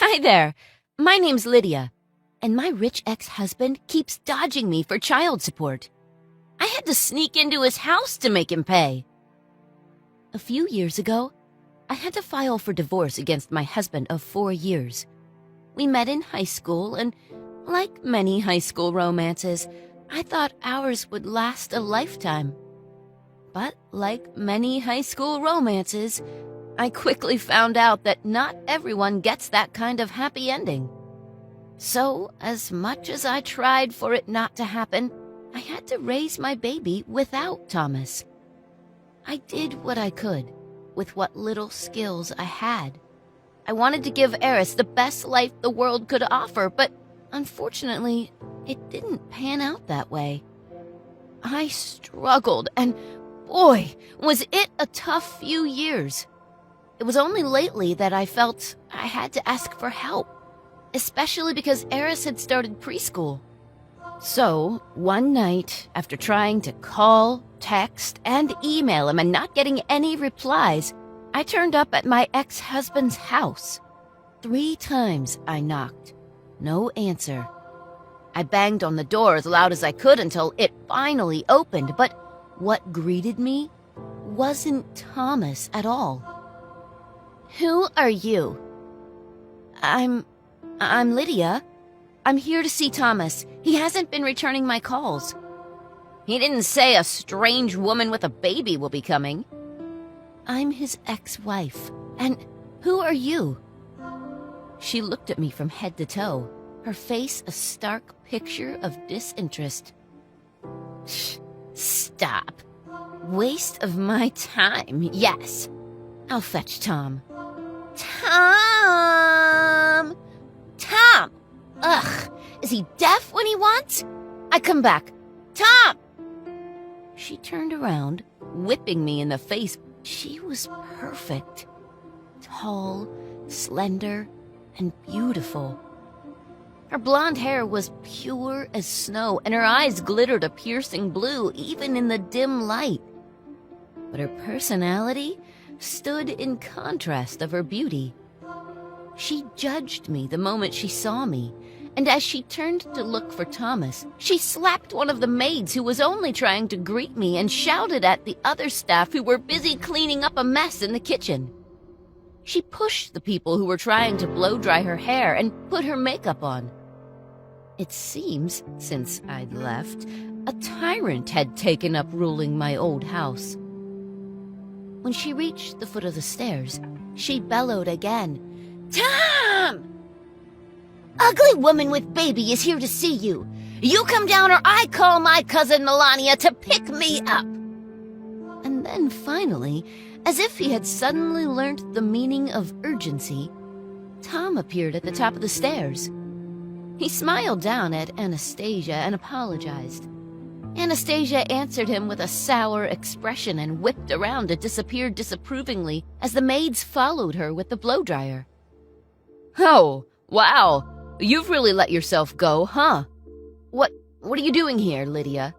Hi there. My name's Lydia, and my rich ex-husband keeps dodging me for child support. I had to sneak into his house to make him pay. A few years ago, I had to file for divorce against my husband of 4 years. We met in high school, and like many high school romances, I thought ours would last a lifetime. But like many high school romances, I quickly found out that not everyone gets that kind of happy ending. So, as much as I tried for it not to happen, I had to raise my baby without Thomas. I did what I could, with what little skills I had. I wanted to give Eris the best life the world could offer, but unfortunately, it didn't pan out that way. I struggled, and boy, was it a tough few years. It was only lately that I felt I had to ask for help, especially because Eris had started preschool. So, one night, after trying to call, text, and email him and not getting any replies, I turned up at my ex-husband's house. 3 times I knocked. No answer. I banged on the door as loud as I could until it finally opened, but what greeted me wasn't Thomas at all. "Who are you?" I'm Lydia. I'm here to see Thomas. He hasn't been returning my calls." "He didn't say a strange woman with a baby will be coming." "I'm his ex-wife. And who are you?" She looked at me from head to toe, her face a stark picture of disinterest. "Stop. Waste of my time, yes. I'll fetch Tom." "Tom! Tom! Ugh, is he deaf when he wants? I come back. Tom!" She turned around, whipping me in the face. She was perfect. Tall, slender, and beautiful. Her blonde hair was pure as snow, and her eyes glittered a piercing blue even in the dim light. But her personality stood in contrast of her beauty. She judged me the moment she saw me, and as she turned to look for Thomas, she slapped one of the maids who was only trying to greet me and shouted at the other staff who were busy cleaning up a mess in the kitchen. She pushed the people who were trying to blow-dry her hair and put her makeup on. It seems, since I'd left, a tyrant had taken up ruling my old house. When she reached the foot of the stairs, she bellowed again, "Tom! Ugly woman with baby is here to see you. You come down or I call my cousin Melania to pick me up." And then finally, as if he had suddenly learnt the meaning of urgency, Tom appeared at the top of the stairs. He smiled down at Anastasia and apologized. Anastasia answered him with a sour expression and whipped around to disappear disapprovingly as the maids followed her with the blow-dryer. "Oh, wow. You've really let yourself go, huh? What are you doing here, Lydia?"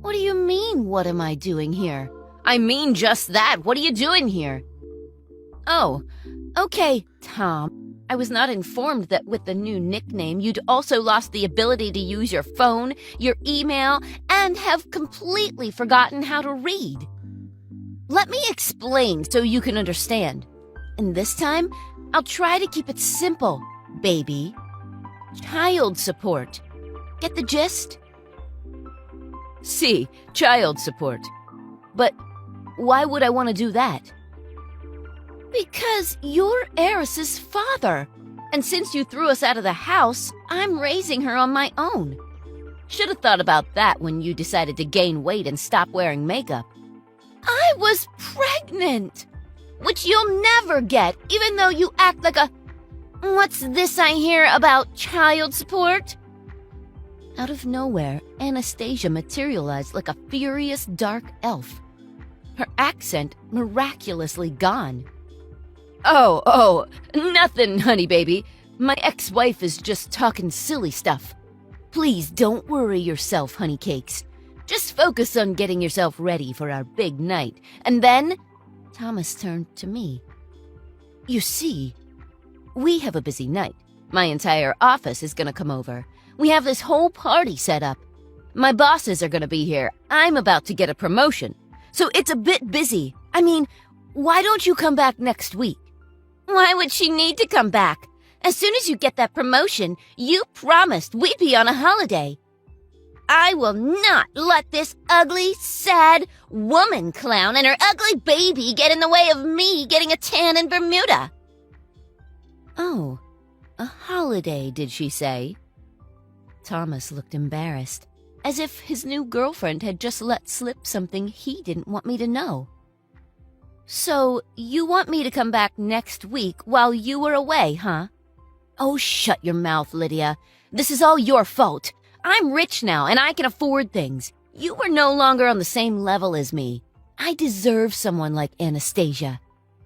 "What do you mean, what am I doing here?" "I mean just that. What are you doing here?" "Oh, okay, Tom. I was not informed that with the new nickname, you'd also lost the ability to use your phone, your email, and have completely forgotten how to read. Let me explain so you can understand. And this time, I'll try to keep it simple, baby. Child support. Get the gist?" "See, child support. But why would I want to do that?" "Because you're Eris's father, and since you threw us out of the house, I'm raising her on my own. Should have thought about that when you decided to gain weight and stop wearing makeup." "I was pregnant, which you'll never get, even though you act like a... What's this I hear about child support?" Out of nowhere, Anastasia materialized like a furious dark elf. Her accent miraculously gone. Oh, nothing, honey baby. My ex-wife is just talking silly stuff. Please don't worry yourself, honey cakes. Just focus on getting yourself ready for our big night. And then..." Thomas turned to me. "You see, We have a busy night. My entire office is gonna come over. We have this whole party set up. My bosses are gonna be here. I'm about to get a promotion. So it's a bit busy. I mean, why don't you come back next week? Why would she need to come back? As soon as you get that promotion, you promised we'd be on a holiday. I will not let this ugly, sad woman clown and her ugly baby get in the way of me getting a tan in Bermuda. Oh, a holiday, did she say? Thomas looked embarrassed, as if his new girlfriend had just let slip something he didn't want me to know. So, you want me to come back next week while you were away, huh? Oh, shut your mouth, Lydia. This is all your fault. I'm rich now, and I can afford things. You were no longer on the same level as me. I deserve someone like Anastasia.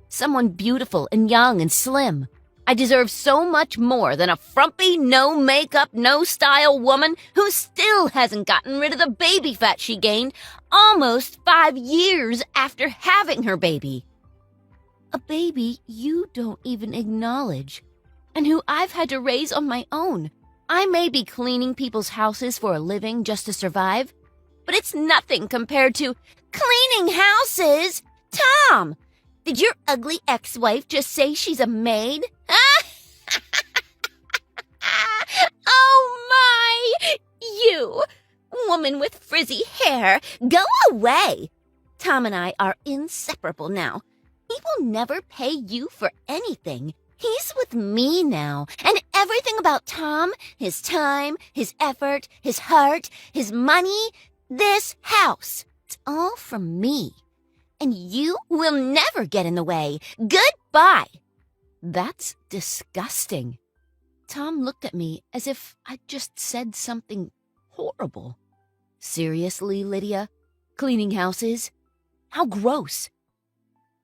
Someone beautiful and young and slim. I deserve so much more than a frumpy, no-makeup, no-style woman who still hasn't gotten rid of the baby fat she gained almost 5 years after having her baby. A baby you don't even acknowledge, and who I've had to raise on my own. I may be cleaning people's houses for a living just to survive, but it's nothing compared to cleaning houses. Tom, did your ugly ex-wife just say she's a maid? Oh my! You, woman with frizzy hair, go away! Tom and I are inseparable now. He will never pay you for anything. He's with me now, and everything about Tom, his time, his effort, his heart, his money, this house, it's all from me. And you will never get in the way. Goodbye. That's disgusting. Tom looked at me as if I'd just said something horrible. Seriously, Lydia? Cleaning houses? How gross.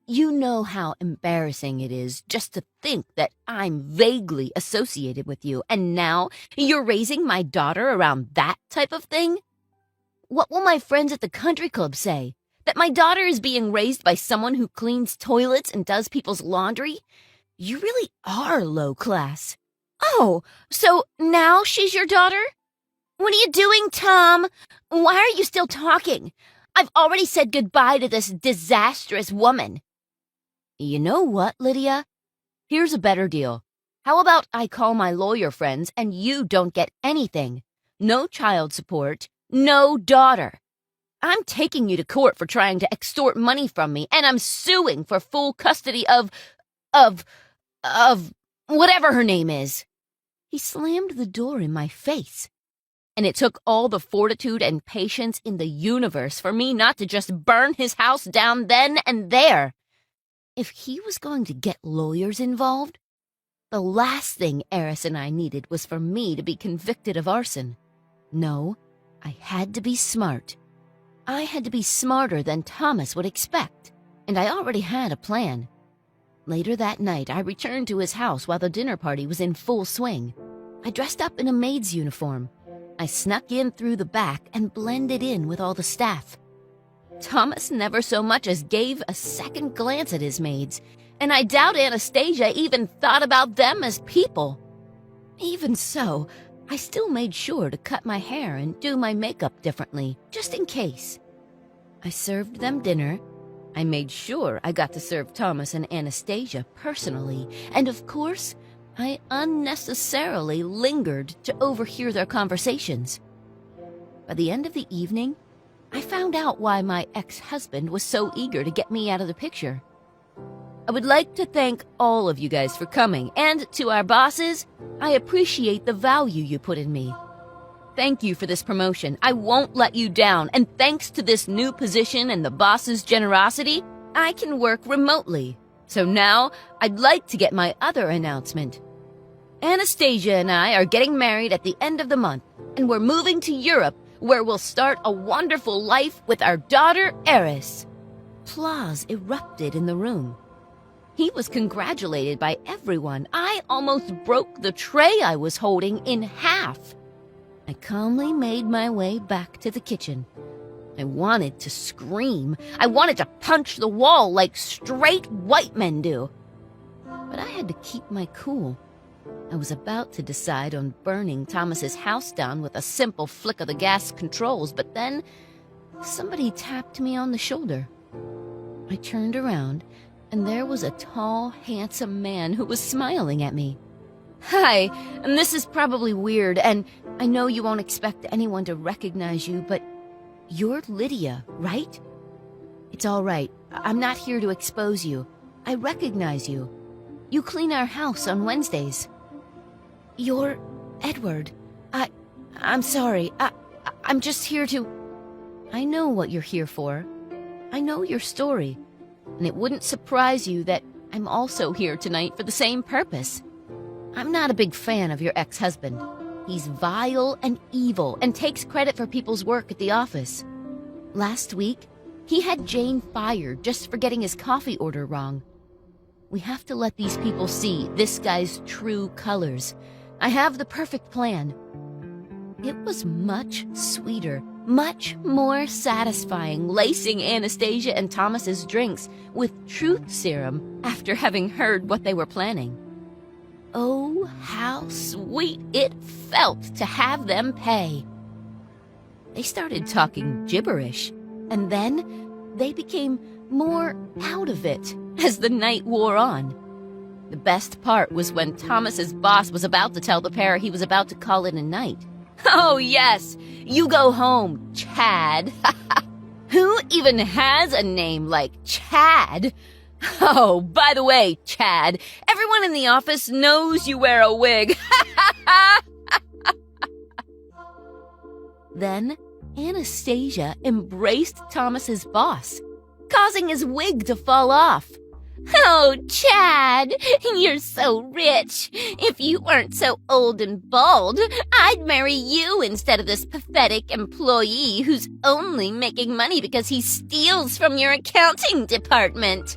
You know how embarrassing it is just to think that I'm vaguely associated with you, and now you're raising my daughter around that type of thing? What will my friends at the country club say? That my daughter is being raised by someone who cleans toilets and does people's laundry? You really are low class. Oh, so now she's your daughter? What are you doing, Tom? Why are you still talking? I've already said goodbye to this disastrous woman. You know what, Lydia? Here's a better deal. How about I call my lawyer friends and you don't get anything? No child support, no daughter. I'm taking you to court for trying to extort money from me, and I'm suing for full custody of whatever her name is. He slammed the door in my face. And it took all the fortitude and patience in the universe for me not to just burn his house down then and there. If he was going to get lawyers involved, the last thing Eris and I needed was for me to be convicted of arson. No, I had to be smart. I had to be smarter than Thomas would expect, and I already had a plan. Later that night, I returned to his house while the dinner party was in full swing. I dressed up in a maid's uniform. I snuck in through the back and blended in with all the staff. Thomas never so much as gave a second glance at his maids, and I doubt Anastasia even thought about them as people. Even so, I still made sure to cut my hair and do my makeup differently, just in case. I served them dinner. I made sure I got to serve Thomas and Anastasia personally, and of course, I unnecessarily lingered to overhear their conversations. By the end of the evening, I found out why my ex-husband was so eager to get me out of the picture. I would like to thank all of you guys for coming, and to our bosses, I appreciate the value you put in me. Thank you for this promotion. I won't let you down, and thanks to this new position and the boss's generosity, I can work remotely. So now, I'd like to get my other announcement. Anastasia and I are getting married at the end of the month, and we're moving to Europe, where we'll start a wonderful life with our daughter, Eris. Applause erupted in the room. He was congratulated by everyone. I almost broke the tray I was holding in half. I calmly made my way back to the kitchen. I wanted to scream. I wanted to punch the wall like straight white men do. but I had to keep my cool. I was about to decide on burning Thomas's house down with a simple flick of the gas controls, but then somebody tapped me on the shoulder. I turned around, and there was a tall, handsome man who was smiling at me. "Hi, and this is probably weird, and I know you won't expect anyone to recognize you, but you're Lydia, right? It's all right. I'm not here to expose you. I recognize you. You clean our house on Wednesdays." "You're Edward. I'm sorry. I'm just here to..." "I know what you're here for. I know your story, and it wouldn't surprise you that I'm also here tonight for the same purpose. I'm not a big fan of your ex-husband. He's vile and evil and takes credit for people's work at the office. Last week, he had Jane fired just for getting his coffee order wrong. We have to let these people see this guy's true colors. I have the perfect plan." It was much sweeter, much more satisfying lacing Anastasia and Thomas's drinks with truth serum after having heard what they were planning. Oh, how sweet it felt to have them pay. They started talking gibberish, and then they became more out of it as the night wore on. The best part was when Thomas's boss was about to tell the pair he was about to call it a night. "Oh, yes, you go home, Chad." Who even has a name like Chad? "Oh, by the way, Chad, everyone in the office knows you wear a wig." Then Anastasia embraced Thomas's boss, causing his wig to fall off. "Oh, Chad, you're so rich. If you weren't so old and bald, I'd marry you instead of this pathetic employee who's only making money because he steals from your accounting department."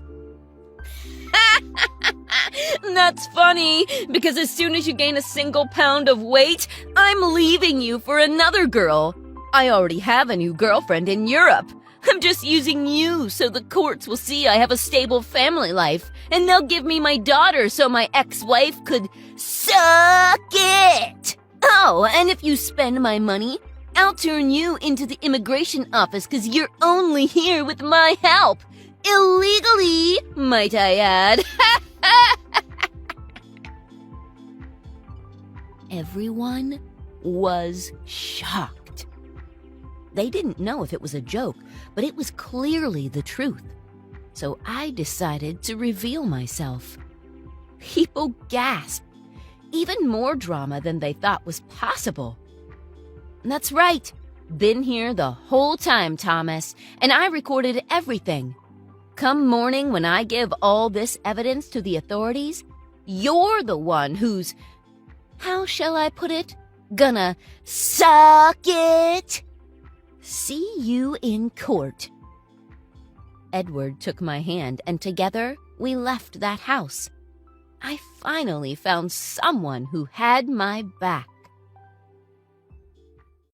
"That's funny, because as soon as you gain a single pound of weight, I'm leaving you for another girl. I already have a new girlfriend in Europe. I'm just using you so the courts will see I have a stable family life, and they'll give me my daughter so my ex-wife could suck it. Oh, and if you spend my money, I'll turn you into the immigration office because you're only here with my help. Illegally, might I add." Everyone was shocked. They didn't know if it was a joke, but it was clearly the truth. So I decided to reveal myself. People gasped. Even more drama than they thought was possible. "That's right. Been here the whole time, Thomas, and I recorded everything. Come morning when I give all this evidence to the authorities, you're the one who's, how shall I put it, gonna suck it. See you in court." Edward took my hand, and together we left that house. I finally found someone who had my back.